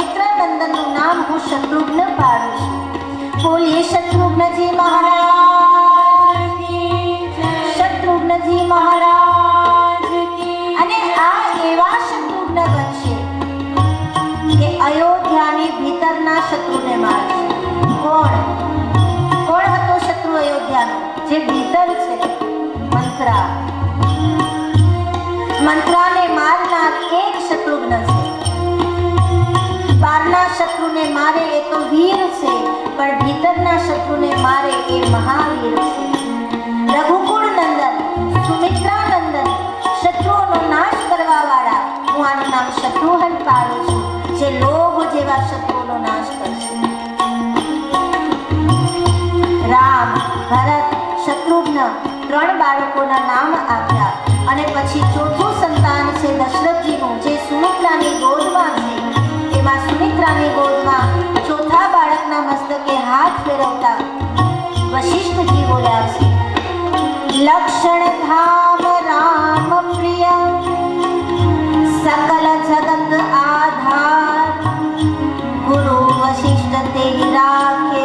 સુમિત્રા નંદનનું નામ હું શત્રુઘ્ન પાડું છું. બોલીએ શત્રુઘ્નજી મહારાજ કી જય. શત્રુઘ્નજી મહારાજ કી. અને આ એવા શત્રુઘ્ન બનશે કે અયોધ્યાની ભીતરના શત્રુને મારશે. કોણ હતો શત્રુ અયોધ્યાનો? જે ભીતર છે, મંત્રા. મંત્રાને મારનાર એક શત્રુઘ્ન છે. બહારના શત્રુને મારે એ તો વીર છે, પણ ભીતરના શત્રુને મારે એ મહાવીર છે. રઘુકુળ નંદન, સુમિત્રા નંદન, શત્રુઓનો નાશ કરવા વાળા, હું આનું નામ શત્રુઘ્ન પાડું છું, જે લોભ જેવા શત્રુઓનો નાશ કરશે. રામ, ભરત, શત્રુઘ્ન ત્રણ બાળકોના નામ આપ્યા અને પછી ચોથું સંતાન છે દશરથજીનું, જે સુમિત્રાની ગોદમાં છે. એમાં સુમિત્રાની ગોદમાં ચોથા બાળકના મસ્તકે હાથ ફેરવતા વશિષ્ઠજી બોલ્યા છે, લક્ષણ ધામ રામ પ્રિય સકલ જગત આધાર, ગુરુ વશિષ્ઠ તેરી રાખે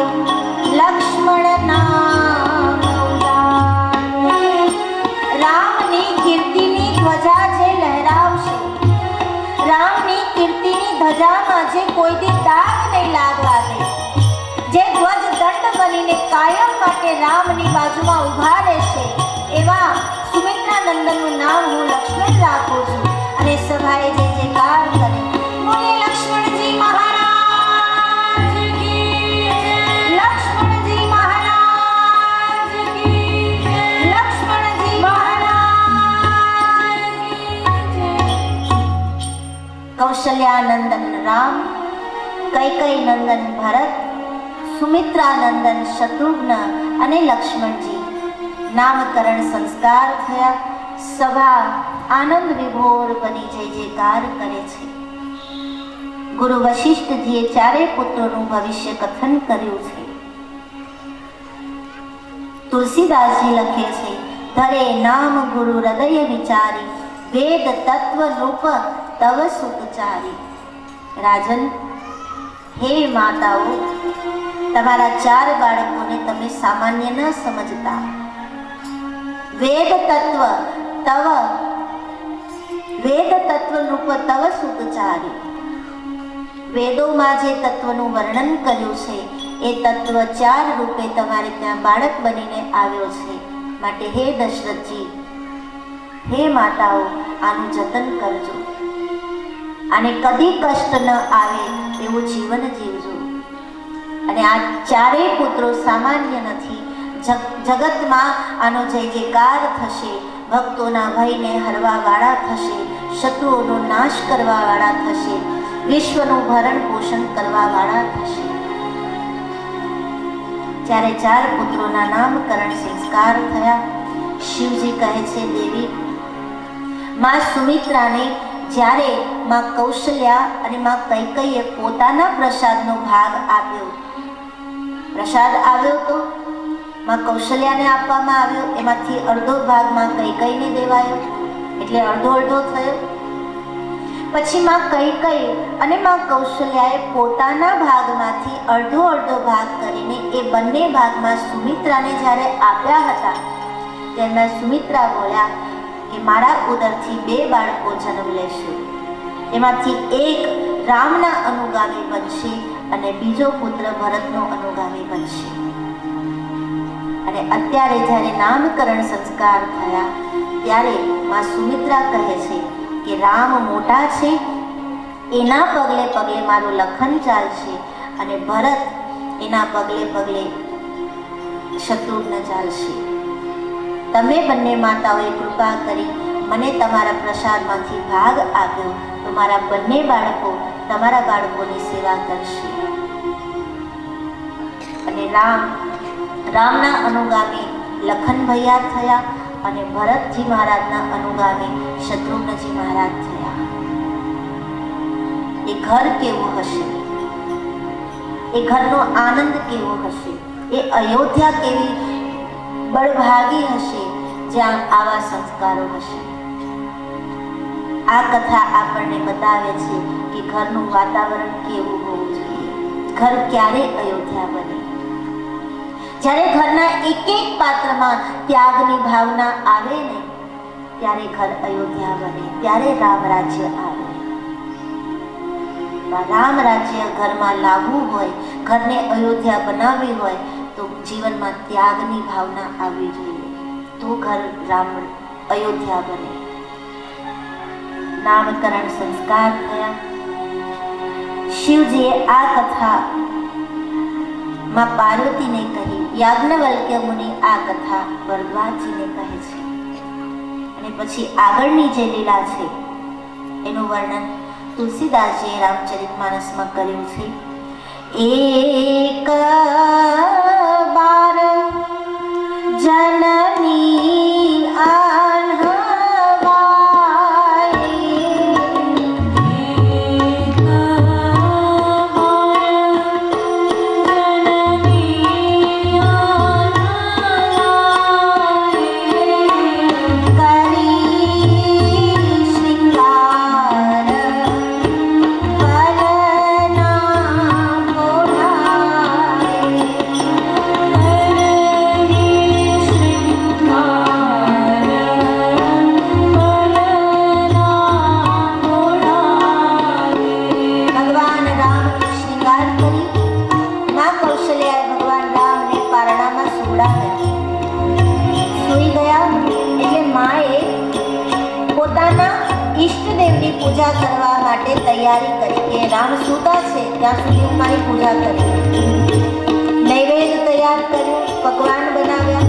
લક્ષ્મણ નામ ઉદાર. રામની કીર્તિની ધ્વજા જે લહેરાવશે, રામની કીર્તિની ધજામાં જે કોઈ દી દાગ નહીં લાગવા દે, જે ધ્વજ દંડ બનીને કાયમ માટે રામની બાજુમાં ઊભા રહેશે, એવા સુમિત્રા નંદનનું નામ હું લક્ષ્મણ રાખું છું. અને સભાએ જે જયકાર કરે, બોલે લક્ષ્મણજી મહારાજ કી જય. લક્ષ્મણજી મહારાજ કી જય. લક્ષ્મણજી મહારાજ કી જય. કૌશલ્યા નંદન રામ, કૈકેયી નંદન ભરત, સુમિત્રા નંદન શત્રુઘ્ન અને લક્ષ્મણજી નામકરણ સંસ્કાર થયા. સભા આનંદ વિભોર બની જય જયકાર કરે છે. ગુરુ વશિષ્ઠજીએ ચારે પુત્રોનું ભવિષ્ય કથન કર્યું છે. તુલસીદાસજી લખે છે, ધરે નામ ગુરુ હૃદય વિચારી, વેદ તત્વ રૂપ તવ સુતચારી. રાજન, હે માતાઓ, તમારા ચાર બાળકોને તમે સામાન્ય ન સમજતા. વેદ તત્વ રૂપ તવ સુતચારી. વેદોમાં જે તત્વનું વર્ણન કર્યું છે એ તત્વ ચાર રૂપે તમારે ત્યાં બાળક બનીને આવ્યો છે. માટે હે દશરથજી, હે માતાઓ, આનું જતન કરજો. આને કદી કષ્ટ ન આવે એવું જીવન જીવજો. અને આ ચારેય પુત્રો સામાન્ય નથી. જગતમાં આનો જય જયકાર થશે. ભક્તોના ભયને હરવા વાળા થશે, શત્રુઓનો નાશ કરવા વાળા થશે, વિશ્વનું ભરણ પોષણ કરવા વાળા થશે. જ્યારે ચાર પુત્રોના નામકરણ સંસ્કાર થયા, શિવજી કહે છે, દેવી માં સુમિત્રાને જ્યારે માં કૌશલ્યા અને માં કૈકેયીએ પોતાના પ્રસાદનો ભાગ આપ્યો, પ્રસાદ આવ્યો તો માં કૌશલ્યાને આપવામાં આવ્યો, એમાંથી અડધો ભાગ માં કૈકેયીને દેવાયો, એટલે અડધો અડધો થયો. પછી માં કૈકેયી અને માં કૌશલ્યાએ પોતાના ભાગમાંથી અડધો અડધો ભાગ કરીને એ બંને ભાગમાં સુમિત્રાને જ્યારે આપ્યા હતા, તેમાં સુમિત્રા બોલ્યા કે મારા ઉદરથી બે બાળકો જન્મ લેશે, એમાંથી એક રામના અનુગામી બનશે અને બીજો પુત્ર ભરતનો અનુગામી બનશે. અને અત્યારે જ્યારે નામકરણ સંસ્કાર થયા ત્યારે માં સુમિત્રા કહે છે કે રામ મોટા છે, એના પગલે પગલે મારું લખન ચાલશે, અને ભરત એના પગલે પગલે શત્રુઘ્ન ચાલશે. તમે બંને માતાઓએ કૃપા કરી મને તમારા પ્રસાદમાંથી ભાગ આપ્યો, તો મારા બંને બાળકો તમારા બાળકોની સેવા કરશે. અને રામના અનુગામી લખન ભૈયા થયા અને ભરતજી મહારાજના અનુગામી શત્રુઘ્નજી મહારાજ થયા. એ ઘર કેવું હશે, એ ઘરનો આનંદ કેવો હશે, એ અયોધ્યા કેવી બળભાગી હશે જ્યાં આવા સંસ્કારો હશે. આ કથા આપણને બતાવે છે કે ઘરનું વાતાવરણ કેવું હોવું જોઈએ, ઘર ક્યારે અયોધ્યા બને? જ્યારે ઘરના એક એક પાત્રમાં ત્યાગની ભાવના આવે ને ત્યારે ઘર અયોધ્યા બને, ત્યારે રામ રાજ્ય આવે. રામ રાજ્ય ઘરમાં લાવવું હોય, ઘરને અયોધ્યા બનાવવી હોય તો જીવનમાં ત્યાગની ભાવના આવવી જોઈએ, તો ઘર રામ અયોધ્યા બને. નામકરણ સંસ્કાર થયા. શિવજીએ આ કથા માં પાર્વતીને કહી, યાજ્ઞવલ્ક્ય મુનિ આ કથા ભરદ્વાજજીને કહે છે. અને પછી આગળની જે લીલા છે એનું વર્ણન તુલસીદાસજીએ રામચરિતમાનસમાં કર્યું છે. એક બાર જનની પૂજા કરવા માટે તૈયારી કરી કે રામ સૂતા છે ત્યાં સુધી હું મારી પૂજા કરી. નૈવેદ્ય તૈયાર કર્યું, પકવાન બનાવ્યા,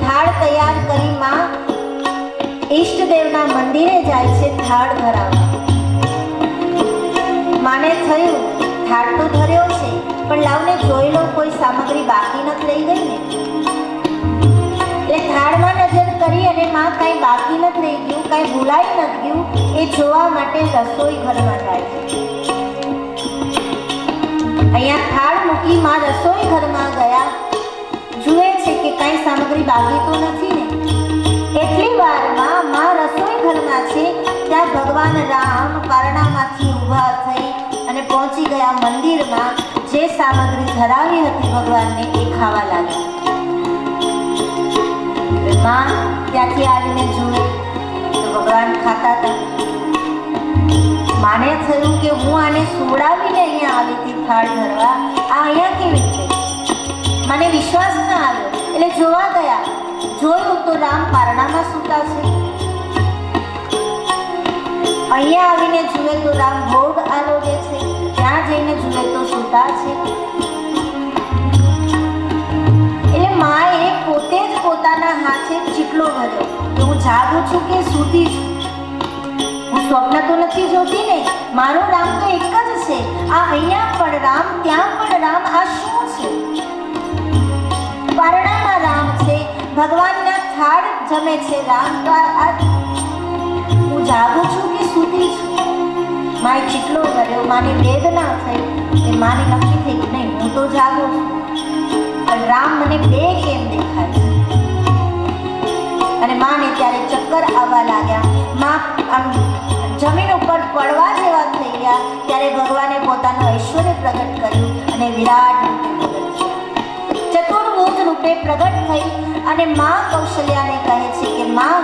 થાળ તૈયાર કરી માં ઈષ્ટદેવના મંદિરે જાય છે થાળ ધરાવવા. માને થયું થાળ તો ધર્યો છે પણ લાવને જોઈ લો કોઈ સામગ્રી બાકી નથી રહી ગઈ ને. એટલે થાળમાં નજર કરી અને માં કાંઈ બાકી નથી રહી ગયું, કાંઈ ભૂલાઈ નથી ગયું એ જોવા માટે રસોઈ ઘરમાં જાય છે. અહીંયા થાળ મૂકી માં રસોઈ ઘરમાં ગયા, જુએ છે કે કાંઈ સામગ્રી બાકી તો નથી ને. એટલી વારમાં માં રસોઈ ઘરમાં છે ત્યાં ભગવાન રામ પારણામાંથી ઊભા થઈ અને પહોંચી ગયા મંદિરમાં. જે સામગ્રી ધરાવી હતી ભગવાનને એ ખાવા લાગ્યા. માં ત્યાંથી આવીને જુએ તો ભગવાન ખાતા હતા. માને થયું કે હું આને સુવડાવીને અહીંયા આવી હતી થાળ ધરવા, આ અહીંયા કેવી રીતે? મને વિશ્વાસ ન આવ્યો એટલે જોવા ગયા. જોયું તો રામ પારણામાં સૂતા છે. અહીંયા આવીને જુએ તો રામ ભોગ આરોગે છે, ત્યાં જઈને જુએ તો સૂતા છે. એટલે માએ પોતે જ પોતાના હાથે ચીટલો ભર્યો કે હું જાગું છું કે સૂતી છું, હું સ્વપ્ન તો નથી જોતી ને, મારો રામ તો એક જ છે. આ અહીંયા પણ રામ, ત્યાં પણ રામ, આ શું છે? પારણામાં રામ છે, ભગવાનના થાળ જમે છે રામ, તો આ હું જાગું છું કે સૂતી છું? માએ ચીટલો ભર્યો. માને વેદના થઈ કે માને નક્કી થઈ કે નહીં હું તો જાગું છું પણ રામ મને બે કેમ દેખાય છે? અને માને ત્યારે ચક્કર આવવા લાગ્યા. માં આમ જમીન ઉપર પડવા જેવા થઈ ગયા. ત્યારે ભગવાને પોતાનું ઐશ્વર્ય પ્રગટ કર્યું અને વિરાટ રૂપે પ્રગટ થયા, ચતુર્ભુજ રૂપે પ્રગટ થઈ. અને માં કૌશલ્યાને કહે છે કે માં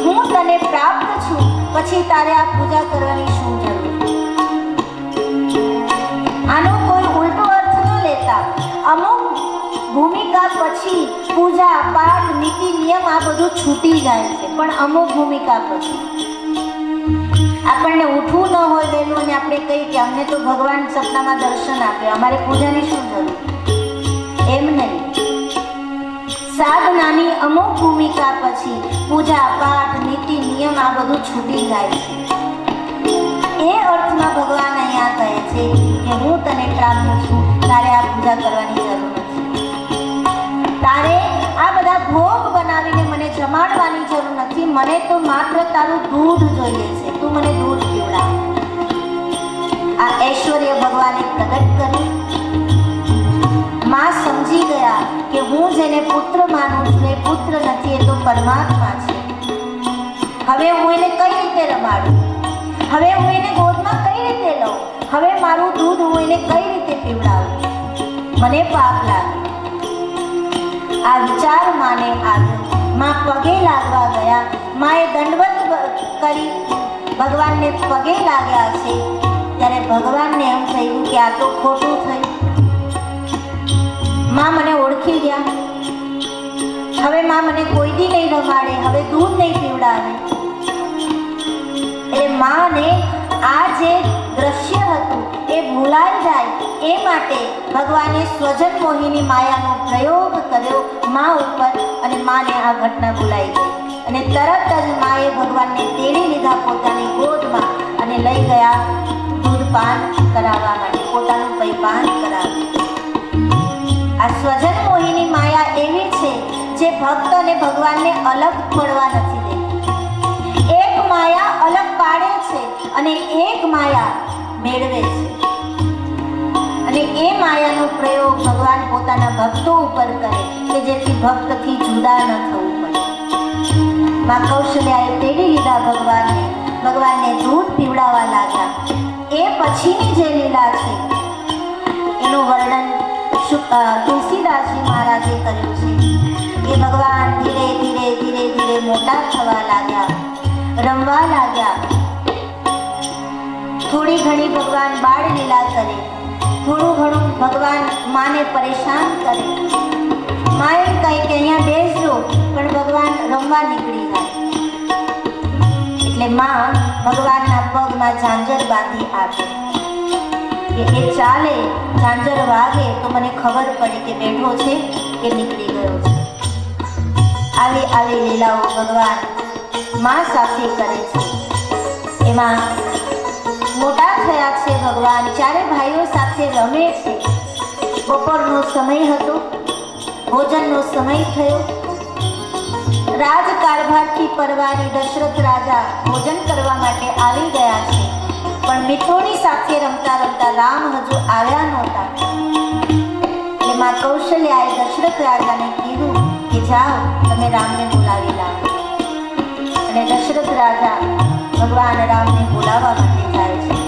હું તને પ્રાપ્ત છું, પછી તારે આ પૂજા કરવાની શું જરૂર? આનો કોઈ ઉલટો અર્થ ન લેતા. અમુક ભૂમિકા પછી પૂજા પાઠ નીતિ નિયમ આ બધું છૂટી જાય છે, પણ અમુક ભૂમિકા પછી આપણને ઉઠવું ન હોય વહેલું અને આપણે કહીએ કે અમને તો ભગવાન સપનામાં દર્શન આપે, અમારે પૂજાની શું જરૂર? એમ નહીં. સાધનાની અમુક ભૂમિકા પછી પૂજા પાઠ નીતિ નિયમ આ બધું છૂટી જાય છે. એ અર્થમાં ભગવાન અહીંયા કહે છે કે હું તને પ્રાપ્ત છું, તારે આ પૂજા કરવાની જરૂર નથી, તારે આ બધા ભોગ બનાવીને મને જમાડવાની જરૂર નથી, મને તો માત્ર તારું દૂધ જોઈએ છે, તું મને દૂધ પીવડાવ. આ ઐશ્વર્ય ભગવાને પ્રગટ કર્યું. માં સમજી ગયા કે હું જેને પુત્ર માનું છું એ પુત્ર નથી, એ તો પરમાત્મા છે. હવે હું એને કઈ રીતે રમાડું? હવે હું એને ગોદમાં કઈ રીતે લઉં? હવે મારું દૂધ હું એને કઈ રીતે પીવડાવું? મને પાપ લાગે. આ વિચાર માને આવ્યો. માં પગે લાગવા ગયા. માએ દંડવત કરી ભગવાનને પગે લાગ્યા છે. ત્યારે ભગવાનને એમ થયું કે આ તો ખોટું થયું. માં મને ઓળખી ગયા. હવે માં મને કોઈ દી નહીં રમાડે, હવે દૂધ નહીં પીવડાવે. એટલે માને આ જે દ્રશ્ય હતું એ ભૂલાઈ જાય એ માટે ભગવાને સ્વજન મોહિની માયાનો પ્રયોગ કર્યો મા ઉપર અને માને આ ઘટના ભૂલાઈ ગઈ. અને તરત જ માએ ભગવાનને તેડી લીધા પોતાની ગોદમાં અને લઈ ગયા દૂધ પાન કરાવવા માટે, પોતાનું પૈપાન કરાવ્યું. આ સ્વજન મોહિની માયા એવી છે જે ભક્ત અને ભગવાનને અલગ પડવા નથી દેતી. એક માયા અલગ પાડે છે અને એક માયા મેળવે છે. અને એ માયાનો પ્રયોગ ભગવાન પોતાના ભક્તો ઉપર કરે કે જેથી ભક્તથી જુદા ન થવું પડે. માં કૌશલ્યાએ તેડી લીધા ભગવાનને દૂધ પીવડાવવા લાગ્યા. એ પછીની જે લીલા છે એનું વર્ણન તુલસીદાસજી મહારાજે કર્યું છે. એ ભગવાન ધીરે ધીરે ધીરે ધીરે મોટા થવા લાગ્યા, રમવા લાગ્યા. થોડી ઘણી ભગવાન બાળ લીલા કરે, થોડું ઘણું ભગવાન માને પરેશાન કરે. માએ કહે કે અહીંયા બેસજો, પણ ભગવાન રમવા નીકળી જાય. એટલે માં ભગવાનના પગમાં ઝાંઝર બાંધી આપે કે એ ચાલે, ઝાંઝર વાગે તો મને ખબર પડે કે બેઠો છે કે નીકળી ગયો છે. આવી આવી લીલાઓ ભગવાન માં સાથે કરે છે. એમાં મોટા થયા છે ભગવાન, ચારે ભાઈઓ સાથે રમે છે. બપોરનો સમય હતો, ભોજનનો સમય થયો. રાજકારભારથી પરવારી દશરથ રાજા ભોજન કરવા માટે આવી ગયા છે. પણ મિત્રોની સાથે રમતા રમતા રામ હજુ આવ્યા નહોતા. એટલે માં કૌશલ્યાએ દશરથ રાજાને કીધું કે જાઓ તમે રામને બોલાવી લાવો. અને દશરથ રાજા ભગવાન રામને બોલાવવા માટે જાય છે.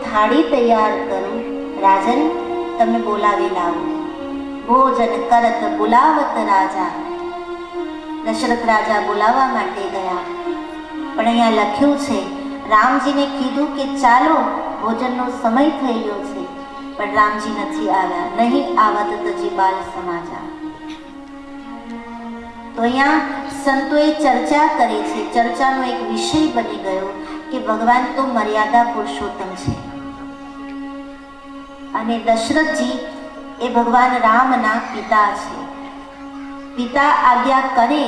થાળી તૈયાર કરું, રાજન તમે બોલાવી લાવો. ભોજન કરત બોલાવત રાજા. દશરથ રાજા બોલાવવા માટે ગયા. પણ અહીંયા લખ્યું છે રામજીને કીધું કે ચાલો ભોજનનો સમય થઈ ગયો છે, પણ રામજી નથી આવ્યા. નહીં આવત તજી બાલ સમાચાર. તો અહીંયા સંતોએ ચર્ચા કરી છે. ચર્ચાનો એક વિષય બની ગયો કે ભગવાન તો મર્યાદા પુરુષોત્તમ છે અને દશરથજી એ ભગવાન રામના પિતા છે. પિતા આજ્ઞા કરે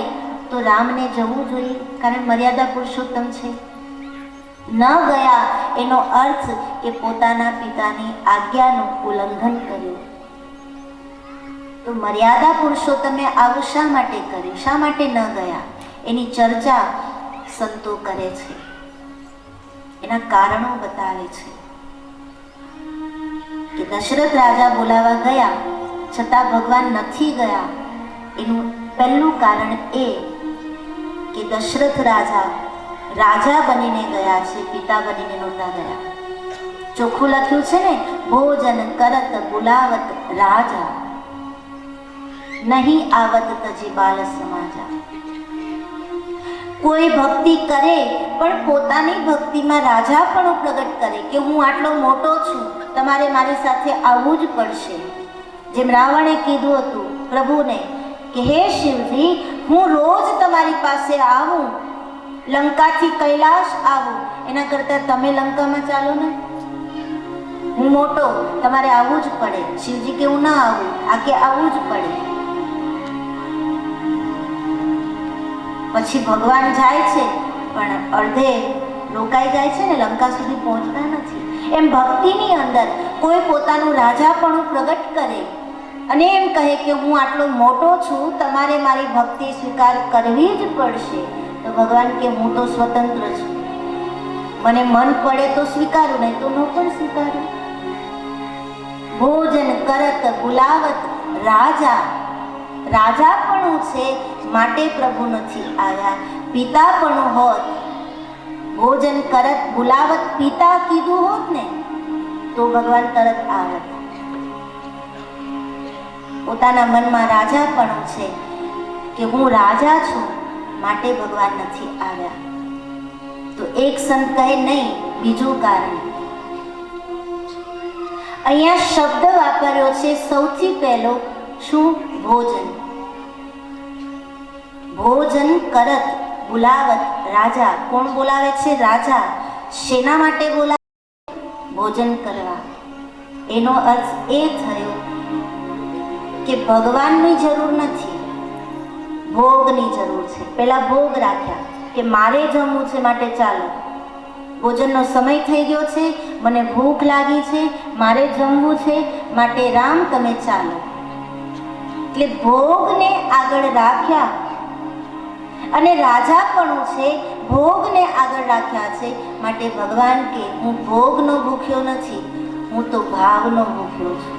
તો રામને જવું જોઈએ, કારણ મર્યાદા પુરુષોત્તમ છે. ન ગયા એનો અર્થ કે પોતાના પિતાની આજ્ઞાનું ઉલ્લંઘન કર્યું. તો મર્યાદા પુરુષોત્તમે આવું શા માટે કર્યું, શા માટે ન ગયા, એની ચર્ચા સંતો કરે છે. એના કારણો બતાવે છે કે દશરથ રાજા બોલાવા ગયા છતાં ભગવાન નથી ગયા. એનું પહેલું કારણ એ કે દશરથ રાજા બનીને ગયા છે, પિતા બનીને નહોતા ગયા. ચોખ્ખું લખ્યું છે ને, ભોજન કરત બોલાવત રાજા, નહીં આવત તજી બાલ સમાજા. કોઈ ભક્તિ કરે પણ પોતાની ભક્તિમાં રાજા પણ પ્રગટ કરે કે હું આટલો મોટો છું, તમારે મારી સાથે આવવું જ પડશે. જેમ રાવણે કીધું હતું પ્રભુને કે હે શિવજી, હું રોજ તમારી પાસે આવું, લંકાથી કૈલાશ આવું એના કરતાં તમે લંકામાં ચાલો ને. હું મોટો, તમારે આવવું જ પડે. શિવજી કે હું ના આવું, આ કે આવવું જ પડે. પછી ભગવાન જાય છે પણ અડધે રોકાઈ જાય છે ને, લંકા સુધી પહોંચતા નથી. એમ ભક્તિની અંદર કોઈ પોતાનું રાજાપણું પ્રગટ કરે અને એમ કહે કે હું આટલો મોટો છું, તમારે મારી ભક્તિ સ્વીકાર કરવી જ પડશે, તો ભગવાન કે હું તો સ્વતંત્ર છું, મને મન પડે તો સ્વીકારું, નહીં તો ન પણ સ્વીકારું. ભોજન કરત બુલાવત રાજા, રાજાપણું છે માટે પ્રભુ નથી આવ્યા. પિતાપણું હોત, ભોજન કરત બુલાવત પિતા કીધું હોત ને તો ભગવાન તરત આવત. પોતાના મનમાં રાજાપણું છે કે હું રાજા છું માટે ભગવાન નથી આવ્યા. તો એક સંત કહે નહીં, બીજું કારણ. અહીંયા શબ્દ વાપર્યો છે સૌથી પહેલો, શું? ભોજન. ભોજન કરત બુલાવત રાજા. કોણ બોલાવે છે? રાજા. શેના માટે બોલાવે? ભોજન કરવા. એનો અર્થ એ થયો કે ભગવાનની જરૂર નથી, ભોગની જરૂર છે. પેલા ભોગ રાખ્યા કે મારે જમવું છે માટે ચાલો, ભોજનનો સમય થઈ ગયો છે, મને ભૂખ લાગી છે, મારે જમવું છે માટે રામ તમે ચાલો. એટલે ભોગને આગળ રાખ્યા અને રાજાપણું છે ભોગને આગળ રાખ્યા છે માટે ભગવાન કે હું ભોગનો ભૂખ્યો નથી, હું તો ભાવનો ભૂખ્યો છું.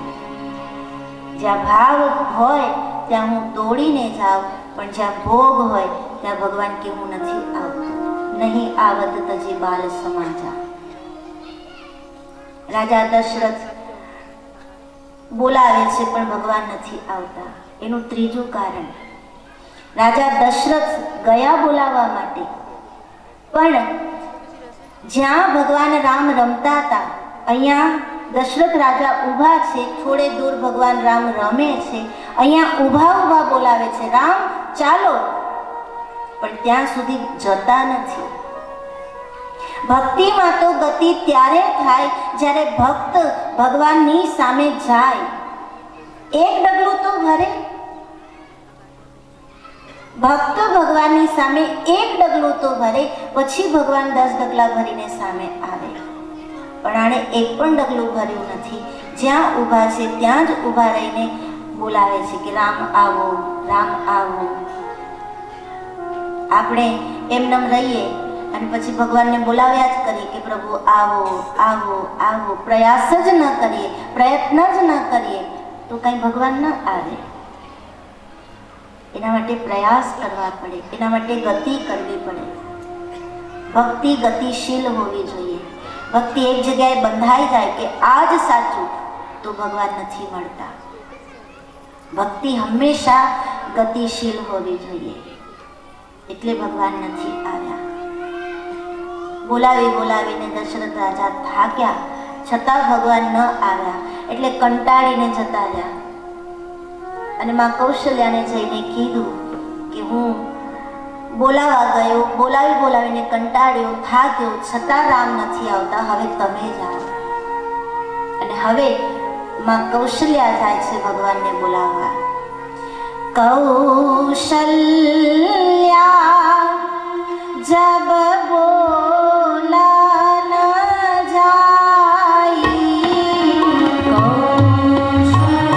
જ્યાં ભાવ હોય ત્યાં હું દોડીને જાઉં, પણ જ્યાં ભોગ હોય ત્યાં ભગવાન કે હું નથી આવતો. નહીં આવત તજી બાલ સમાજા. રાજા દશરથ બોલાવે છે પણ ભગવાન નથી આવતા. એનું ત્રીજું કારણ, રાજા દશરથ ગયા બોલાવવા માટે, પણ જ્યાં ભગવાન રામ રમતા હતા અહીંયા દશરથ રાજા ઊભા છે, થોડે દૂર ભગવાન રામ રમે છે, અહીંયા ઊભા ઊભા બોલાવે છે રામ ચાલો, પણ ત્યાં સુધી જતા નથી. ભક્તિમાં તો ગતિ ત્યારે થાય જ્યારે ભક્ત ભગવાનની સામે જાય. એક ડગલું તો ભરે, ભક્ત ભગવાનની સામે એક ડગલું તો ભરે, પછી ભગવાન 10 ડગલા ભરીને સામે આવે. પણ આણે એક પણ ડગલું ભર્યું નથી. જ્યાં ઊભા છે ત્યાં જ ઊભા રહીને બોલાવે છે કે રામ આવો, રામ આવો. આપણે એમનેમ રહીએ અને પછી ભગવાનને બોલાવ્યા જ કરીએ કે પ્રભુ આવો, આવો, આવો. પ્રયાસ જ ન કરીએ, પ્રયત્ન જ ન કરીએ તો કંઈ ભગવાન ન આવે. એના માટે પ્રયાસ કરવા પડે, એના માટે ગતિ કરવી પડે. ભક્તિ ગતિશીલ હોવી જોઈએ. ભક્તિ એક જગ્યાએ બંધાઈ જાય કે આ જ સાચું તો ભગવાન નથી મળતા. ભક્તિ હંમેશા ગતિશીલ હોવી જોઈએ. એટલે ભગવાન નથી આવ્યા. બોલાવી બોલાવીને દશરથ રાજા થાક્યા, છતાં ભગવાન ન આવ્યા એટલે કંટાળીને જતા રહ્યા. અને માં કૌશલ્યાને જઈને કીધું કે હું બોલાવા ગયો, બોલાવી બોલાવીને કંટાળ્યો, થાક્યો, છતાં રામ નથી આવતા, હવે તમે જાઓ. અને હવે માં કૌશલ્યા જાય છે ભગવાનને બોલાવવા. કૌશલ્યા જબ બોલા ન જાય, કૌશલ્યા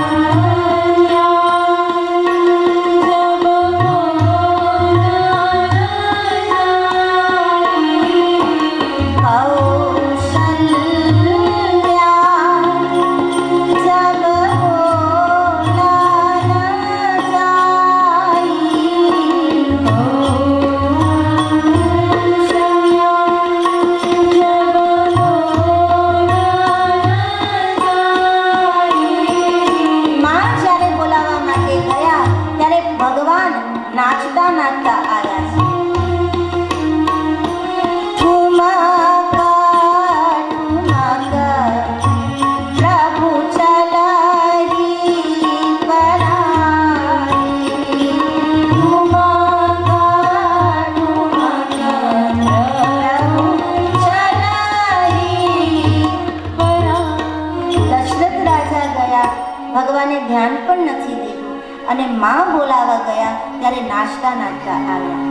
ભગવાને ધ્યાન પણ નથી દીધું અને માં બોલાવા ગયા ત્યારે નાચતા નાચતા આવ્યા.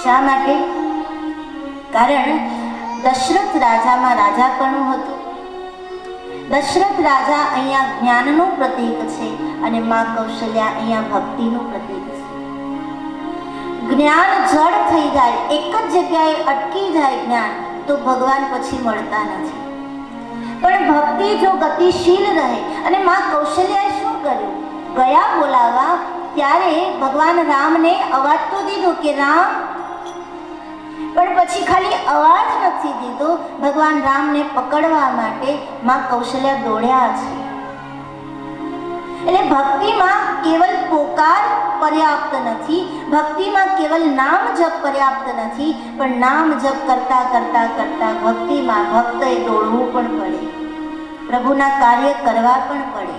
શા માટે? કારણ દશરથ રાજામાં રાજાપણું હતું. દશરથ રાજા અહીંયા જ્ઞાનનું પ્રતીક છે અને માં કૌશલ્યા અહીંયા ભક્તિનું પ્રતીક છે. જ્ઞાન જડ થઈ જાય, એક જ જગ્યાએ અટકી જાય જ્ઞાન, તો ભગવાન પછી મળતા નથી. પણ ભક્તિ જો ગતિશીલ રહે, અને માં કૌશલ્યાએ શું કર્યું? ગયા બોલાવા ત્યારે ભગવાન રામને અવાજ તો દીધો કે રામ, પણ પછી ખાલી અવાજ નથી દીધો, ભગવાન રામને પકડવા માટે માં કૌશલ્યા દોડ્યા છે. એટલે ભક્તિમાં કેવલ પોકાર પર્યાપ્ત નથી, ભક્તિમાં કેવલ નામ જપ પર્યાપ્ત નથી, પણ નામ જપ કરતા કરતા કરતા ભક્તિમાં ભક્તએ દોડવું પણ પડે, પ્રભુના કાર્ય કરવા પણ પડે,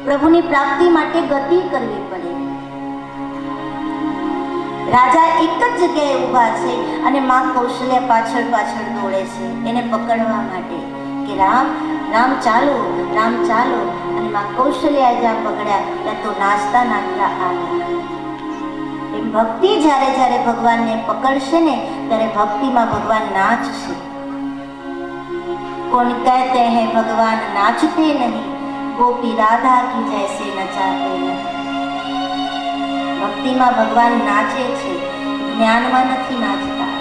પ્રભુની પ્રાપ્તિ માટે ગતિ કરવી પડે. રાજા એક જ જગ્યાએ ઊભા છે અને માં કૌશલ્યા પાછળ પાછળ દોડે છે એને પકડવા માટે કે રામ રામ ચાલો, રામ ચાલો. અને માં કૌશલ્યા જ્યાં પકડ્યા ત્યાં તો નાચતા નાચતા આવ્યા. એમ ભક્તિ જ્યારે જ્યારે ભગવાનને પકડશે ને ત્યારે ભક્તિમાં ભગવાન નાચશે. કોણ કહેતે હૈ ભગવાન નાચતે નહીં, ગોપી રાધા કી જૈસે નચાતે નહીં. ભક્તિમાં ભગવાન નાચે છે, જ્ઞાનમાં નથી નાચતા.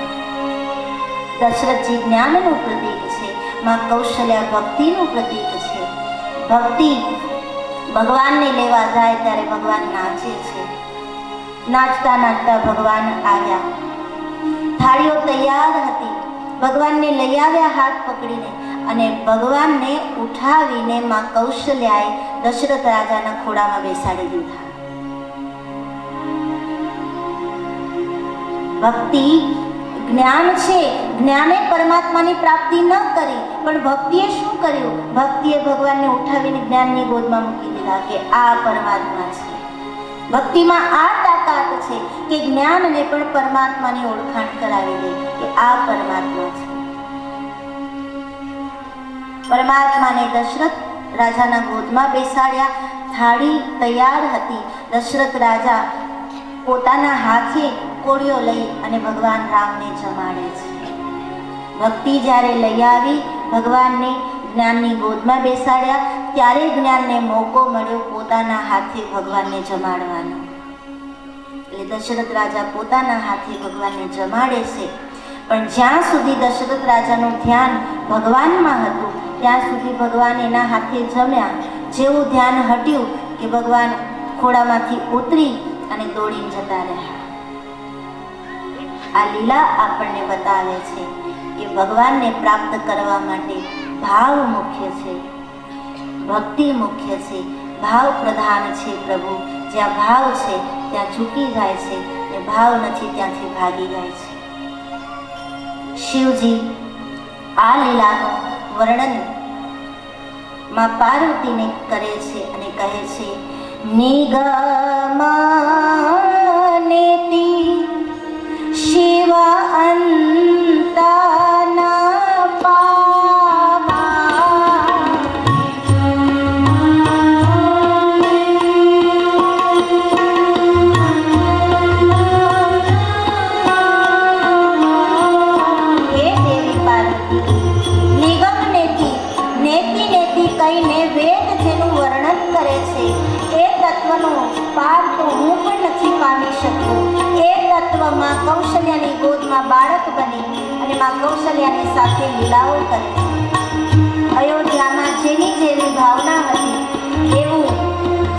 દશરથજી જ્ઞાનનું પ્રતીક છે, માં કૌશલ્યા ભક્તિનું પ્રતીક છે. ભક્તિ ભગવાનને લેવા જાય ત્યારે ભગવાન નાચે છે. નાચતા નાચતા ભગવાન આવ્યા. થાળીઓ તૈયાર હતી, ભગવાનને લઈ આવ્યા હાથ પકડીને, અને ભગવાનને ઉઠાવીને માં કૌશલ્યાએ દશરથ રાજાના ખોળામાં બેસાડી દીધા. ભક્તિ જ્ઞાન છે, જ્ઞાને પરમાત્માની પ્રાપ્તિ ન કરી, પણ ભક્તિએ શું કર્યું? ભક્તિએ ભગવાનને ઉઠાવીને જ્ઞાનની ગોદમાં મૂકી દીધા કે આ પરમાત્મા છે. ભક્તિમાં આ તાકાત છે કે જ્ઞાનને પણ પરમાત્માની ઓળખાણ કરાવી દે કે આ પરમાત્મા છે. પરમાત્માને દશરથ રાજાના ગોદમાં બેસાડ્યા. થાળી તૈયાર હતી. દશરથ રાજા પોતાના હાથે કોળીઓ લઈ અને ભગવાન રામને જમાડે છે. ભક્તિ જ્યારે લઈ આવી, ભગવાનને જ્ઞાનની ગોદમાં બેસાડ્યા, ત્યારે જ્ઞાનને મોકો મળ્યો પોતાના હાથે ભગવાનને જમાડવાનો. એટલે દશરથ રાજા પોતાના હાથે ભગવાનને જમાડે છે. પણ જ્યાં સુધી દશરથ રાજાનું ધ્યાન ભગવાનમાં હતું ત્યાં સુધી ભગવાન એના હાથે જમ્યા. જેવું ધ્યાન હટ્યું કે ભગવાન ખોળામાંથી ઉતરી અને દોડીને જતા રહ્યા. આ લીલા આપણને બતાવે છે કે ભગવાનને પ્રાપ્ત કરવા માટે ભાવ મુખ્ય છે, ભક્તિ મુખ્ય છે, ભાવ પ્રધાન છે. પ્રભુ જ્યાં ભાવ છે ત્યાં ઝૂકી જાય છે, ને ભાવ નથી ત્યાંથી ભાગી જાય છે. શિવજી આ લીલાનું વર્ણન માં પાર્વતીને કરે છે અને કહે છે નિગમનેતિ શિવ અંતના પામા હે દેવી પાર્વતી, નિગમનેતિ, નેતિ નેતિ કહીને વેદ જેનું વર્ણન કરે છે એ તત્વનો પાર તો હું પણ નથી પામી શકું. એ તત્વમાં કૌશલ્યાની ગોદમાં બાળક બની અને માં કૌશલ્યાની સાથે લીલાઓ કરે છે. અયોધ્યામાં જેની જેવી ભાવના હતી એવું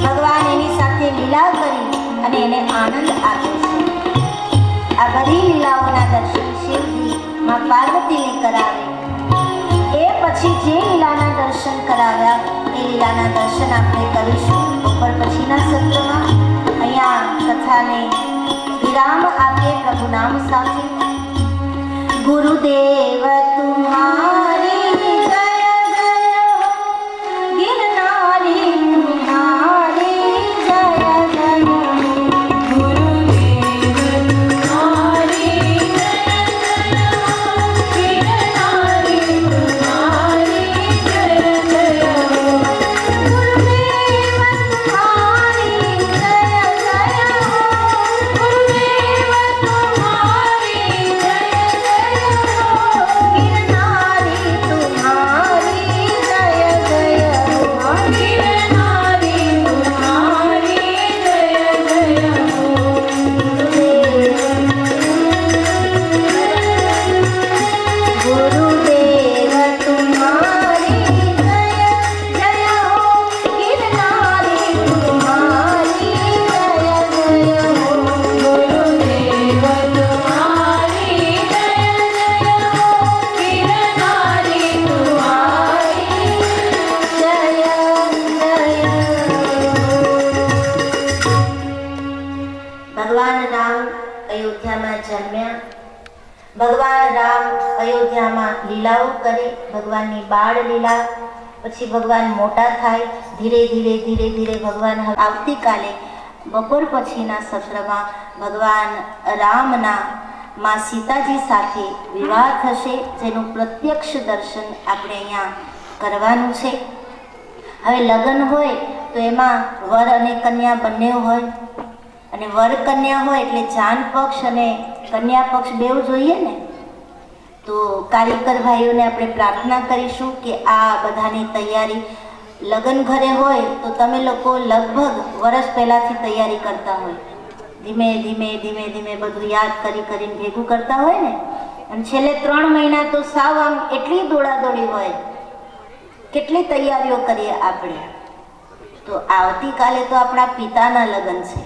ભગવાન એની સાથે લીલા કરી અને એને આનંદ આપે છે. આ બધી લીલાઓના દર્શન શિવજી માં પાર્વતીને કરાવે. એ પછી જે લીલાના દર્શન કરાવ્યા એ લીલાના દર્શન આપણે કરીશું ઉપર પછીના સત્રમાં. અહીંયા કથાને વિરામ આપીએ પ્રભુ નામ સાથે. ગુરુદેવ તુમ્હારી જય જય હો, ગિરનારી તુમ્હારી જય જય હો. ગુરુદેવ તુમ્હારી જય જય હો, ગિરનારી તુમ્હારી જય જય હો. અયોધ્યામાં લીલાઓ કરે, ભગવાનની બાળ લીલા, પછી ભગવાન મોટા થાય, ધીરે ધીરે ધીરે ધીરે ભગવાન આવતીકાલે બપોર પછીના સત્રમાં ભગવાન રામના માં સીતાજી સાથે વિવાહ થશે, જેનું પ્રત્યક્ષ દર્શન આપણે અહીંયા કરવાનું છે. હવે લગ્ન હોય તો એમાં વર અને કન્યા બંને હોય, અને વર કન્યા હોય એટલે જાન પક્ષ અને કન્યા પક્ષ બેવ જોઈએ ને. તો કારીગર ભાઈઓને આપણે પ્રાર્થના કરીશું કે આ બધાની તૈયારી, લગ્ન ઘરે હોય તો તમે લોકો લગભગ વર્ષ પહેલાંથી તૈયારી કરતા હોય, ધીમે ધીમે ધીમે ધીમે બધું યાદ કરીને ભેગું કરતા હોય ને, અને છેલ્લે 3 મહિના તો સાવ આમ એટલી દોડાદોડી હોય, કેટલી તૈયારીઓ કરીએ આપણે. તો આવતીકાલે તો આપણા પિતાના લગ્ન છે,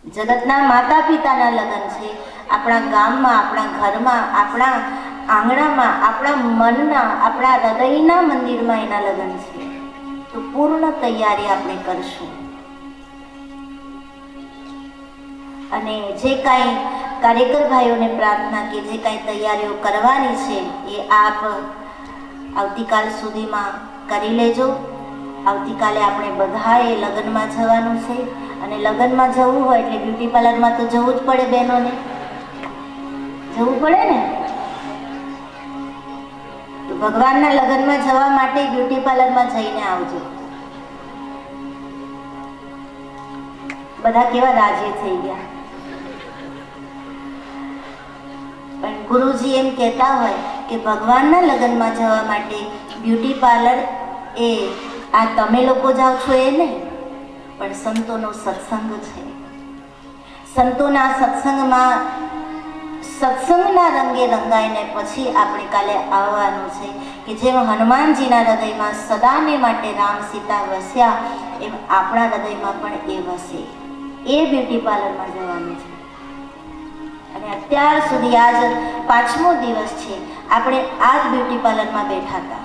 જગતના માતા પિતાના લગ્ન છે. આપણા ગામમાં, આપણા ઘરમાં, આપણા આંગણામાં, આપણા મનના, આપણા હૃદયના મંદિરમાં એના લગ્ન છે. તો પૂર્ણ તૈયારી આપણે કરશું. અને જે કાંઈ કાર્યકર ભાઈઓને પ્રાર્થના કે જે કાંઈ તૈયારીઓ કરવાની છે એ આપ આવતીકાલ સુધીમાં કરી લેજો. આવતીકાલે આપણે બધાએ લગ્નમાં જવાનું છે, અને લગ્નમાં જવું હોય એટલે બ્યુટી પાર્લરમાં તો જવું જ પડે, બહેનોને જવું પડે ને. તો ભગવાનના લગ્નમાં જવા માટે બ્યુટી પાર્લરમાં જઈને આવજો. બધા કેવા રાજી થઈ ગયા. પણ ગુરુજી એમ કહેતા હોય કે ભગવાનના લગ્નમાં જવા માટે બ્યુટી પાર્લર એ આ તમે લોકો જાઓ છો એ નહીં, પણ સંતોનો સત્સંગ છે. સંતોના સત્સંગમાં સત્સંગના રંગે રંગાઈને પછી આપણે કાલે આવવાનું છે કે જેમ હનુમાનજીના હૃદયમાં સદાને માટે રામ સીતા વસ્યા, એમ આપણા હૃદયમાં પણ એ વસે. એ બ્યુટી પાર્લરમાં જવાનું છે. અને અત્યાર સુધી આજ 5મો દિવસ છે, આપણે આ જ બ્યુટી પાર્લરમાં બેઠા હતા.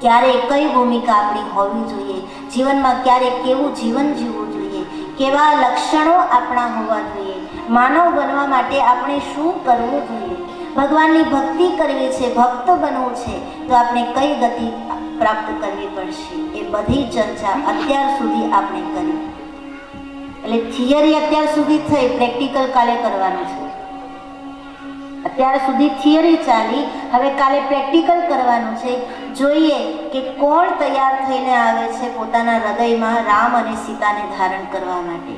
ક્યારે કઈ ભૂમિકા આપણી હોવી જોઈએ જીવનમાં, ક્યારે કેવું જીવન જીવવું જોઈએ, કેવા લક્ષણો આપણા હોવા જોઈએ, માનવ બનવા માટે આપણે શું કરવું જોઈએ, ભગવાનની ભક્તિ કરવી છે, ભક્ત બનવું છે તો આપણે કઈ ગતિ પ્રાપ્ત કરવી પડશે, એ બધી ચર્ચા અત્યાર સુધી આપણે કરી. એટલે થિયરી અત્યાર સુધી થઈ, પ્રેક્ટિકલ કાલે કરવાનું છે. અત્યાર સુધી થિયરી ચાલી, હવે કાલે પ્રેક્ટિકલ કરવાનું છે. જોઈએ કે કોણ તૈયાર થઈને આવે છે પોતાના હૃદયમાં રામ અને સીતાને ધારણ કરવા માટે.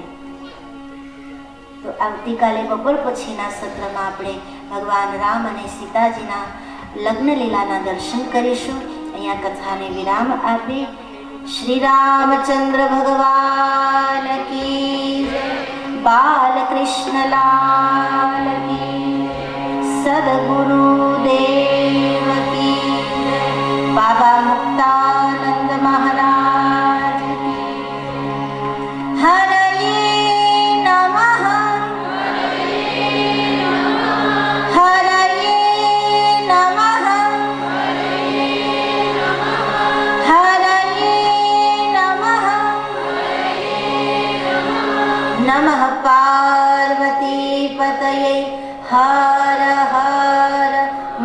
તો આવતીકાલે બપોર પછીના સત્રમાં આપણે ભગવાન રામ અને સીતાજીના લગ્ન લીલાના દર્શન કરીશું. અહીંયા કથાને વિરામ આપી શ્રી રામચંદ્ર ભગવાન કી, બાલકૃષ્ણ લાલ કી, સદગુરુદેવ કી, બાબા મુક્તાનંદ મહારાજ કી. હરયે નમઃ, હરયે નમઃ, હરયે નમઃ. નમઃ પાર્વતી પતયે હર હર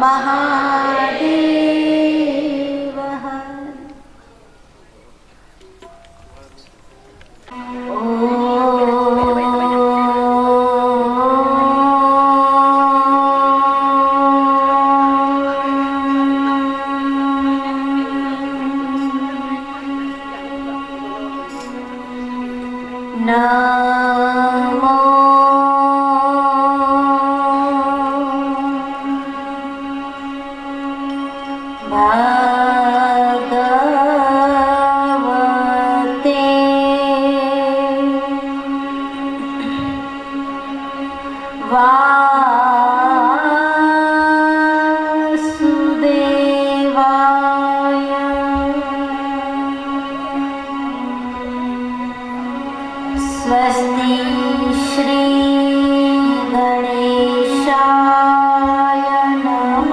મહાદેવ હર. નમો ભગવતે વાસુદેવાય. સ્વસ્તિ શ્રી ગણેશાય નમઃ.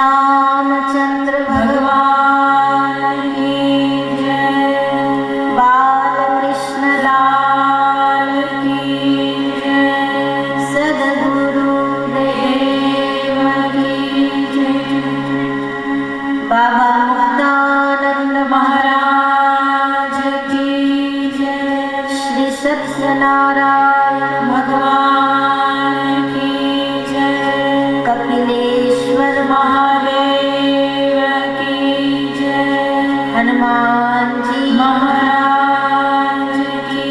रामचंद्र भगवान की जय। बाल कृष्ण लाल की जय। सद्गुरु देव की जय। बाबा मुक्तानंद महाराज की जय। श्री सत्यनारायण भगवान की जय। कपिलेश्वर महादेव की जय। हनुमान जी महाराज की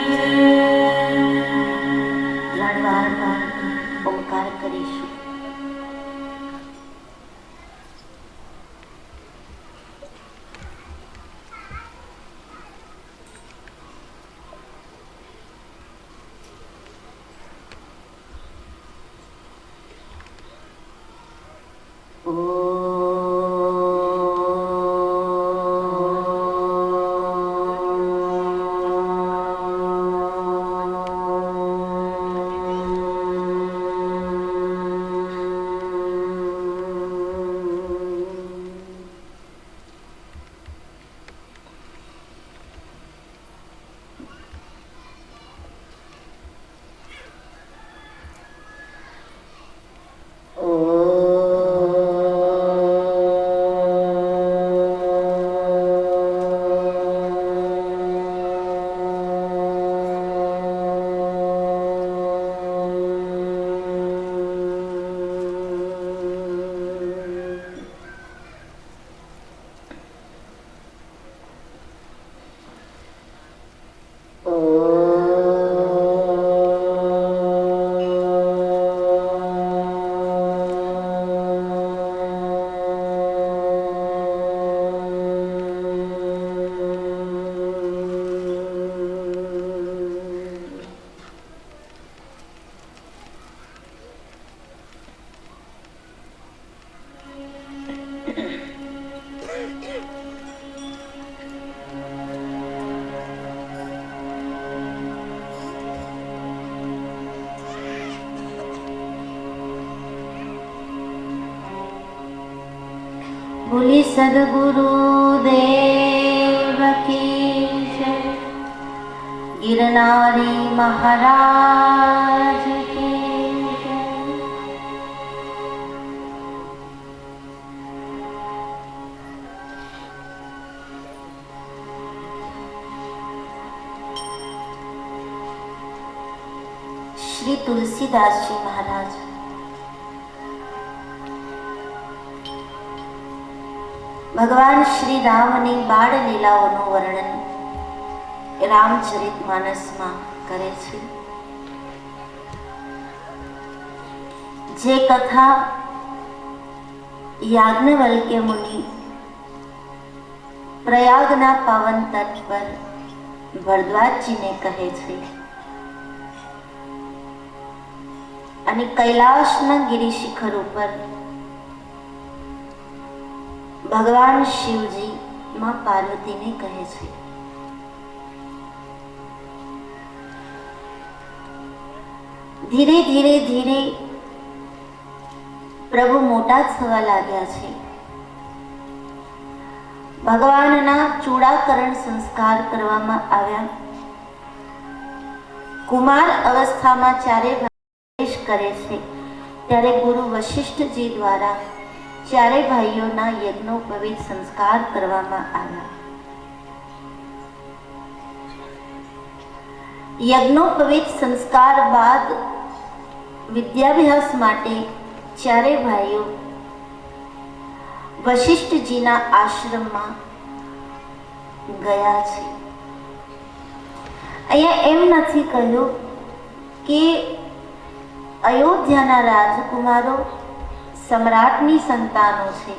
जय। रणवार ओंकार करीશું। बोली सद्गुरु देव की जय। गिरनारी महाराज की जय। श्री तुलसीदास जी महाराज ભગવાન શ્રી રામની બાળ લીલાઓનું વર્ણન રામચરિતમાનસમાં કરે છે। જે કથા યાજ્ઞવલ્ક્ય મુનિ પ્રયાગના પાવન તટ પર ભરદ્વાજજીને કહે છે અને કૈલાશના ગિરિશિખર ઉપર ભગવાન શિવજી માં પાર્વતીને કહે છે। ધીરે ધીરે ધીરે પ્રભુ મોટા થવા લાગ્યા છે। ભગવાનના ચૂડાકરણ સંસ્કાર કરવામાં આવ્યા। કુમાર અવસ્થામાં ચારે પ્રવેશ કરે છે ત્યારે ગુરુ વશિષ્ઠજી દ્વારા ચારે ભાઈઓના યજ્ઞોપવિત સંસ્કાર કરવામાં આવ્યા। યજ્ઞોપવિત સંસ્કાર બાદ વિદ્યાભ્યાસ માટે ચારે ભાઈઓ વશિષ્ઠજીના આશ્રમમાં ગયા છે। અહીંયા એમ નથી કહ્યું કે અયોધ્યાના રાજકુમારો સમ્રાટની સંતાનો છે,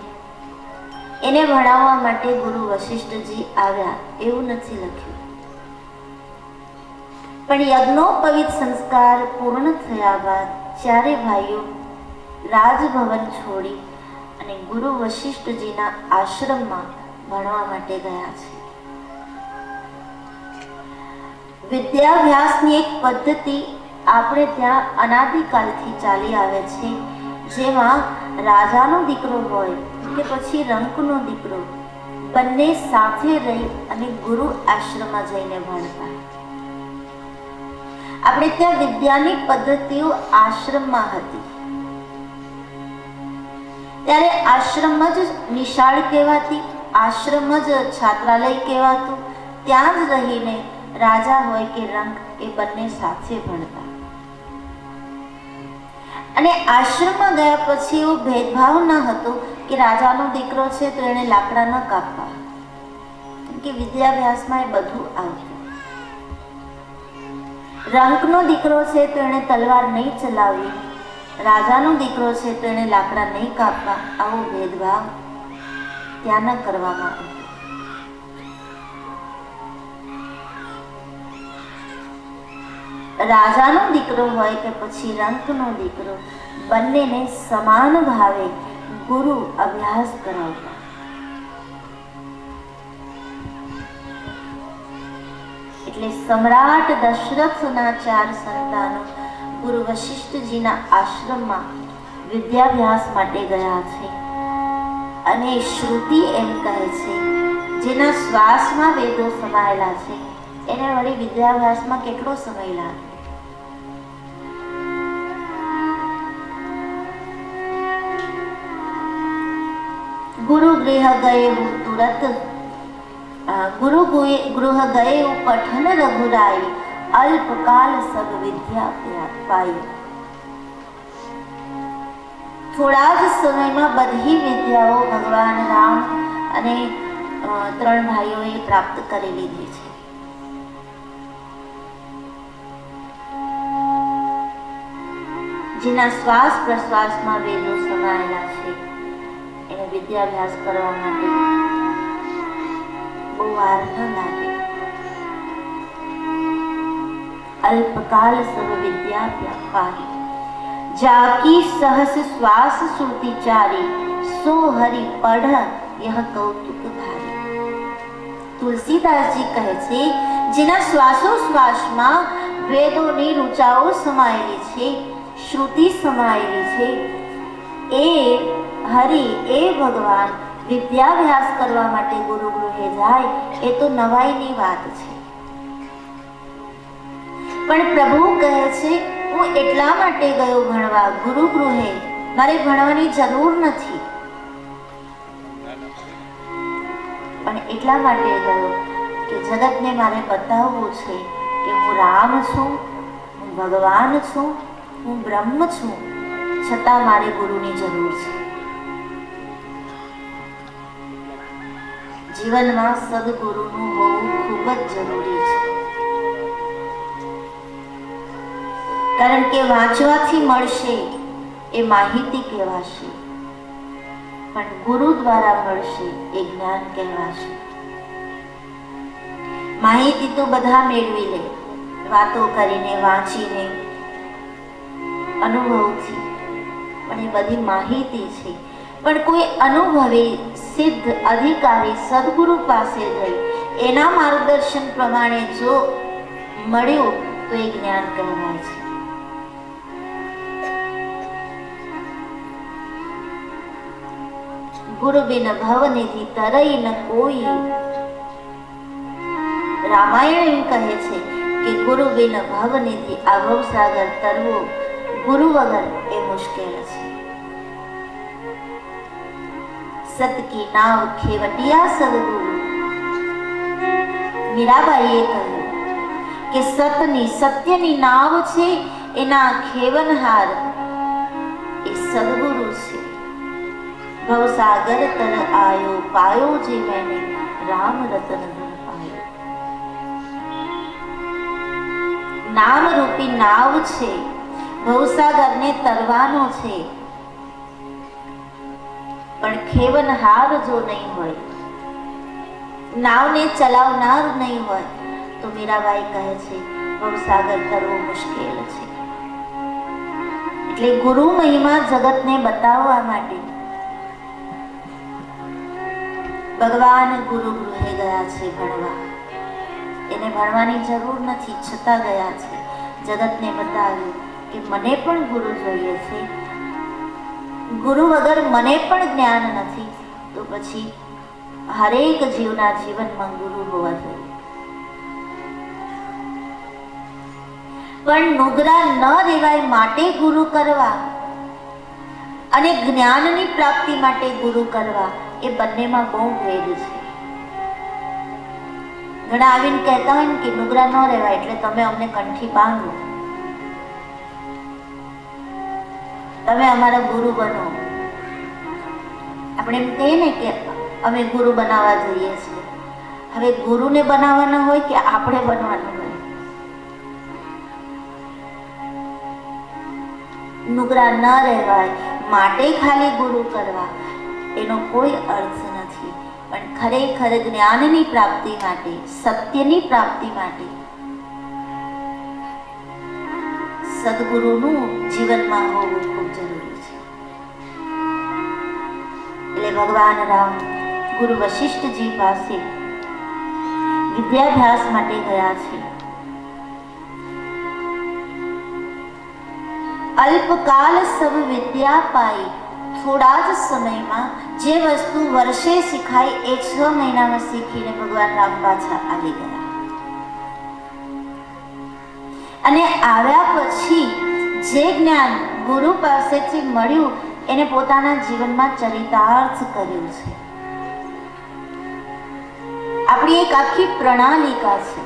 એને ભણાવવા માટે ગુરુ વશિષ્ઠજી આવ્યા, એવું નથી લખ્યું। પણ યજ્ઞોપવિત સંસ્કાર પૂર્ણ થયા બાદ ચારે ભાઈઓ રાજભવન છોડી અને ગુરુ વશિષ્ઠજીના આશ્રમમાં ભણવા માટે ગયા છે। વિદ્યાભ્યાસની એક પદ્ધતિ આપણે ત્યાં અનાદિકાલથી ચાલી આવે છે, જેમાં રાજાનો દીકરો હોય કે પછી રંકનો દીકરો, બંને સાથે રહી અને ગુરુ આશ્રમમાં જઈને ભણતા. આપણે ત્યાં વિદ્યાની પદ્ધતિઓ આશ્રમમાં હતી. ત્યારે આશ્રમ જ નિશાળ કહેવાતી, આશ્રમ જ છાત્રાલય કહેવાતું. ત્યાં જ રહીને રાજા હોય કે રંક એ બંને સાથે ભણતા. અને આશ્રમમાં ગયા પછી એવો ભેદભાવ ન હતો કે રાજાનો દીકરો છે તો એને લાકડા ન કાપવા, કેમ કે વિદ્યાભ્યાસમાં એ બધું આવતું. રંકનો દીકરો છે તો એને તલવાર નહીં ચલાવવી, રાજાનો દીકરો છે તો એને લાકડા નહીં કાપવા, આવો ભેદભાવ ત્યાં ન કરવામાં આવતો. રાજાનો દીકરો હોય કે પછી રંકનો દીકરો, બંનેને સમાન ભાવે ગુરુ અભ્યાસ કરાવતા. એટલે સમ્રાટ દશરથના 4 સંતાનો ગુરુ વશિષ્ઠજીના આશ્રમમાં વિદ્યાભ્યાસ માટે ગયા છે. અને શ્રુતિ એમ કહે છે, જેના શ્વાસમાં વેદો સમાયેલા છે એને વળી વિદ્યાભ્યાસમાં કેટલો સમય લાગે? ગુરુ ગૃહ ગયે તુરત, ગુરુ ગૃહ ગયે પઠન રઘુરાઈ, અલ્પકાલ સબ વિદ્યા પાઈ. થોડા જ સમયમાં બધી વિદ્યાઓ ભગવાન રામ અને 3 ભાઈઓએ પ્રાપ્ત કરી લીધી છે. જેના શ્વાસ પ્રશ્વાસમાં વેદો સમાયેલા છે એને વિદ્યાભ્યાસ કરવા માટે બહુ વાર ન લાગે. અલ્પકાલ સર્વ વિદ્યા પાહી, જાકી સહસ શ્વાસ શ્રુતિ ચારી, સો હરિ પઢ યહ કૌતુક ધારી. તુલસીદાસજી કહે છે, જેના શ્વાસોશ્વાસમાં વેદોની ઋચાઓ સમાયેલી છે, શ્રુતિ સમાયેલી છે, એ હરિ, એ ભગવાન વિદ્યાભ્યાસ કરવા માટે ગુરુ ગૃહે જાય એ તો નવાઈની વાત છે. પણ પ્રભુ કહે છે, હું એટલા માટે ગયો ભણવા ગુરુ ગૃહે, મારે ભણવાની જરૂર નથી, પણ એટલા માટે ગયો કે જગતને મારે બતાવવું છે કે હું રામ છું, હું ભગવાન છું, હું બ્રહ્મ છું, છતાં મારે ગુરુની જરૂર છે. જીવનમાં સદગુરુનું હોવું ખૂબ જ જરૂરી છે. કારણ કે વાંચવાથી મળશે એ માહિતી કહેવાશે, પણ ગુરુ દ્વારા મળશે એ જ્ઞાન કહેવાશે. માહિતી તો બધા મેળવી લે, વાતો કરીને, વાંચીને, અનુભવથી, પણ એ બધી માહિતી છે. પણ કોઈ અનુભવી સિદ્ધ અધિકારી સદગુરુ પાસે જઈ એના માર્ગદર્શન પ્રમાણે જો મળ્યું તો એ જ્ઞાન કહેવાય છે. ગુરુ બિન ભવનિધિ તરઈ ન કોઈ. રામાયણ એમ કહે છે કે ગુરુ બિન ભવનિધિ, આ ભવસાગર તરવો ગુરુ વગર એ મુશ્કેલ છે. સત કી નાવ ખેવટિયા સદગુરુ. મીરાબાઈએ કહ્યું કે સત્યની નાવ છે, એના ખેવનહાર એ સદગુરુ છે. ભવસાગર તર આયો, પાયો જે મેને રામ રતન ધન પાયો. નામ રૂપી નાવ છે, ભવસાગરને તરવાનો છે, પણ ખેવનહાર જો નહીં હોય, નાવને ચલાવનાર નહીં હોય તો મીરાબાઈ કહે છે ભવસાગર તરવો મુશ્કેલ છે. એટલે ગુરુ મહિમા જગતને બતાવવા માટે ભગવાન ગુરુ ગૃહે ગયા છે ભણવા. એને ભણવાની જરૂર નથી, છતાં ગયા છે. જગતને બતાવ્યું કે મને પણ ગુરુ જોઈએ છે, ગુરુ વગર મને પણ જ્ઞાન નથી, તો પછી હરેક જીવના જીવનમાં ગુરુ હોવા જોઈએ. પણ નુગરા ન રહેવાય માટે ગુરુ કરવા અને જ્ઞાનની પ્રાપ્તિ માટે ગુરુ કરવા, એ બંનેમાં બહુ ભેદ છે. ઘણા આવીને કહેતા હોય ને કે નુગરા ન રહેવાય એટલે તમે અમને કંઠી બાંધો, તમે અમારા ગુરુ બનો. આપણે એમ કહીએ ને કે અમે ગુરુ બનાવવા જઈએ છીએ. હવે ગુરુને બનાવવાના હોય કે આપણે બનવાનું હોય? નુગરા ન રહેવાય માટે ખાલી ગુરુ કરવા એનો કોઈ અર્થ નથી. પણ ખરેખર જ્ઞાનની પ્રાપ્તિ માટે, સત્યની પ્રાપ્તિ માટે સદગુરુનું જીવનમાં હોવું ખૂબ જરૂરી છે. એટલે ભગવાન રામ ગુરુ વશિષ્ઠજી પાસે વિદ્યાભ્યાસ માટે ગયા છે. અલ્પકાલ સબ વિદ્યા પાઈ, થોડા જ સમયમાં જે વસ્તુ વર્ષે શીખાય એ 6 મહિનામાં શીખીને ભગવાન રામ પાછા આવી ગયા. અને આવ્યા પછી જે જ્ઞાન ગુરુ પાસેથી મળ્યું એને પોતાના જીવનમાં ચરિતાર્થ કર્યું છે. આપણી એક આખી પ્રણાલિકા છે.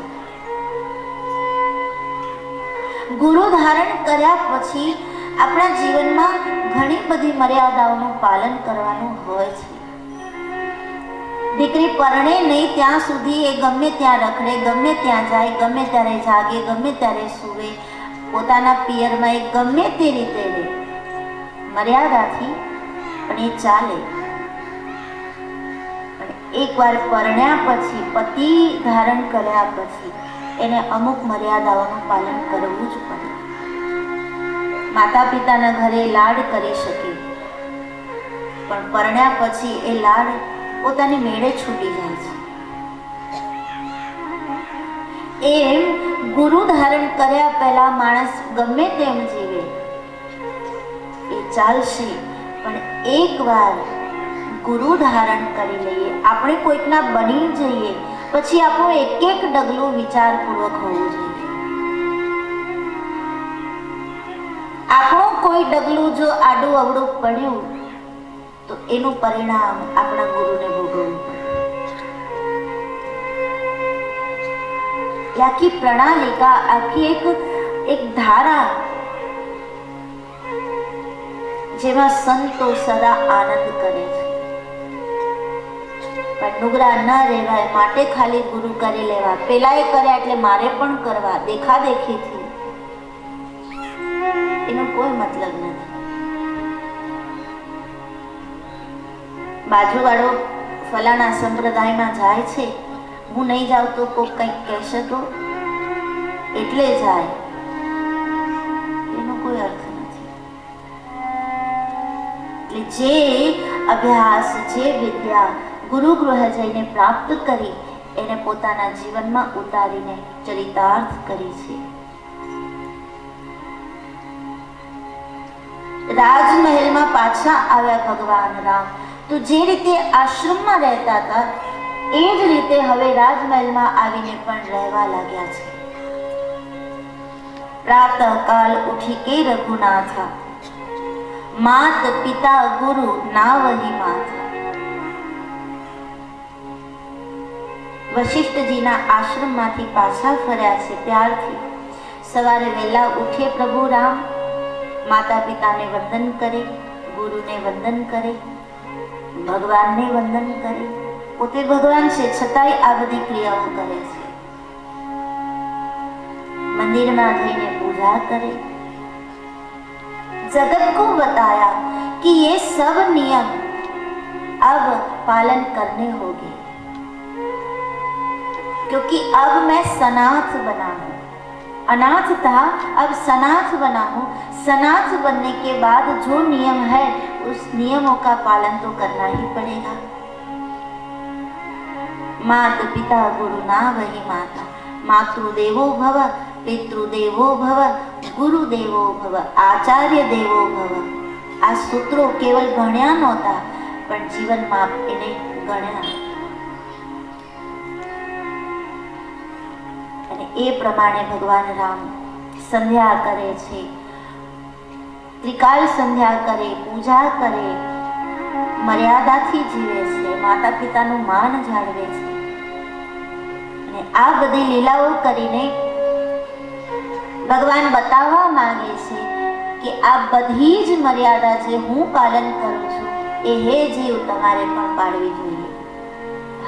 ગુરુ ધારણ કર્યા પછી આપણા જીવનમાં ઘણી બધી મર્યાદાઓનું પાલન કરવાનું હોય છે. દીકરી પરણે નહીં ત્યાં સુધી એ ગમે ત્યાં રખડે, ગમે ત્યાં જાય, ગમે ત્યારે જાગે, ગમે ત્યારે સૂવે, પોતાના પિયરમાં એ ગમે તે રીતે રહે, મર્યાદાથી, પણ એ ચાલે. પણ એકવાર પરણ્યા પછી, પતિ ધારણ કર્યા પછી એને અમુક મર્યાદાઓનું પાલન કરવું જ પડે. માતા પિતાના ઘરે લાડ કરી શકે, પણ પરણ્યા પછી એ લાડ પોતાની મેળે છૂટી જાય છે. એમ ગુરુ ધારણ કર્યા પહેલા માણસ ગમે તેમ જીવે એ ચાલશે, પણ એકવાર ગુરુ ધારણ કરી લઈએ, આપણે કોઈકના બની જઈએ પછી આપણું એક એક ડગલું વિચારપૂર્વક હોવું જોઈએ. આપણું કોઈ ડગલું જો આડું અવળું પડ્યું તો એનું પરિણામ આપણા ગુરુને ભોગવવું પડે. આખી પ્રણાલિકા, આખી એક ધારા જેમાં સંતો સદા આનંદ કરે છે. પણ નુગરા ન રહેવાય માટે ખાલી ગુરુ કરી લેવા, પેલા એ કર્યા એટલે મારે પણ કરવા, દેખા દેખીથી, એનો કોઈ મતલબ નથી. બાજુવાળો ફલાણા સંપ્રદાયમાં જાય છે, હું નહીં જાઉં તો કોઈ કંઈક કહેશે તો એટલે જાય, એનો કોઈ અર્થ નથી. એટલે જે અભ્યાસ, જે વિદ્યા ગુરુ ગૃહ જઈને પ્રાપ્ત કરી એને પોતાના જીવનમાં ઉતારીને ચરિતાર્થ કરી છે. રાજમહેલમાં પાછા આવ્યા ભગવાન રામ, તો જે રીતે આશ્રમમાં રહેતા હતા એ જ રીતે હવે રાજમહેલમાં આવીને પણ રહેવા લાગ્યા છે. પ્રાતઃકાલ ઉઠી કે રઘુનાથા, માત પિતા ગુરુ ના વહી માથા. વશિષ્ઠજીના આશ્રમમાંથી પાછા ફર્યા છે ત્યારથી સવારે વહેલા ઉઠે પ્રભુ રામ, માતા પિતાને વંદન કરે, ગુરુને વંદન કરે, ભગવાનને વંદન કરે. પોતે ભગવાન છે છતાંય આ બધી ક્રિયાઓ કરે છે. મંદિરમાં જઈને પૂજા કરે. जगत को बताया कि ये सब नियम अब पालन करने होंगे, क्योंकि अब मैं सनाथ बना हूं. अनाथ था, अब सनाथ बना हूं. सनाथ बनने के बाद जो नियम है उस नियमों का पालन तो करना ही पड़ेगा. मात पिता गुरु ना वही माता, मातृदेवो भव, पितृदेवो भव, गुरुदेवो भव, आचार्य देवो भव. આ સૂત્રો કેવલ ભણ્યા નહોતા, પણ જીવનમાં એને ગણ્યા. અને એ પ્રમાણે ભગવાન રામ સંધ્યા કરે છે, ત્રિકાળ સંધ્યા કરે, પૂજા કરે, મર્યાદાથી જીવે છે, માતા પિતાનું માન જાળવે છે. અને આ બધી લીલાઓ કરીને ભગવાન બતાવવા માંગે છે કે આ બધી જ મર્યાદા જે હું પાલન કરું છું એ હે જીવ તમારે પણ પાડવી જોઈએ.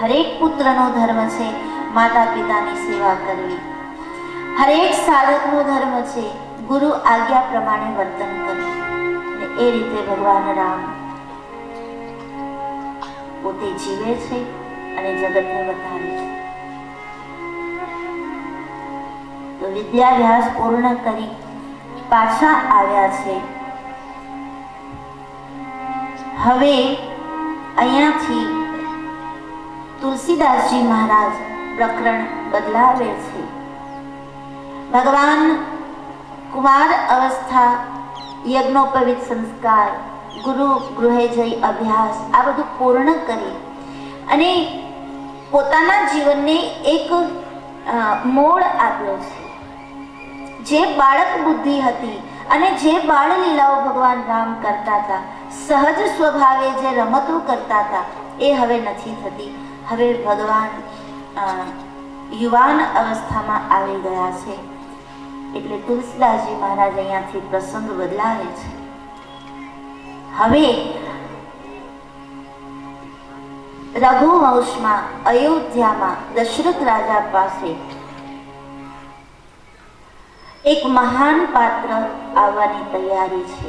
હરેક પુત્રનો ધર્મ છે માતા પિતાની સેવા કરવી. હરેક સાધકનો ધર્મ છે ગુરુ આજ્ઞા પ્રમાણે વર્તન કરવું. અને એ રીતે ભગવાન રામ પોતે જીવે છે અને જગતને બતાવે છે. તો વિદ્યાભ્યાસ પૂર્ણ કરી પાછા આવ્યા છે. હવે અહીંયાથી તુલસીદાસજી મહારાજ પ્રકરણ બદલાવે છે. ભગવાન કુમાર અવસ્થા, યજ્ઞોપવિત સંસ્કાર, ગુરુ ગૃહે જઈ અભ્યાસ, આ બધું પૂર્ણ કરી અને પોતાના જીવનને એક મોડ આપ્યો છે. જે બાળક બુદ્ધિ હતી અને જે બાળ લીલાઓ ભગવાન રામ કરતા હતા, સહજ સ્વભાવે જે રમતો કરતા હતા, એ હવે નથી થતી. હવે ભગવાન યુવાન અવસ્થામાં આવી ગયા છે. એટલે તુલસીદાસજી મહારાજ અહીંયાથી પ્રસંગ બદલાવે છે. હવે રઘુવંશમાં અયોધ્યામાં દશરથ રાજા પાસે એક મહાન પાત્ર આવવાની તૈયારી છે.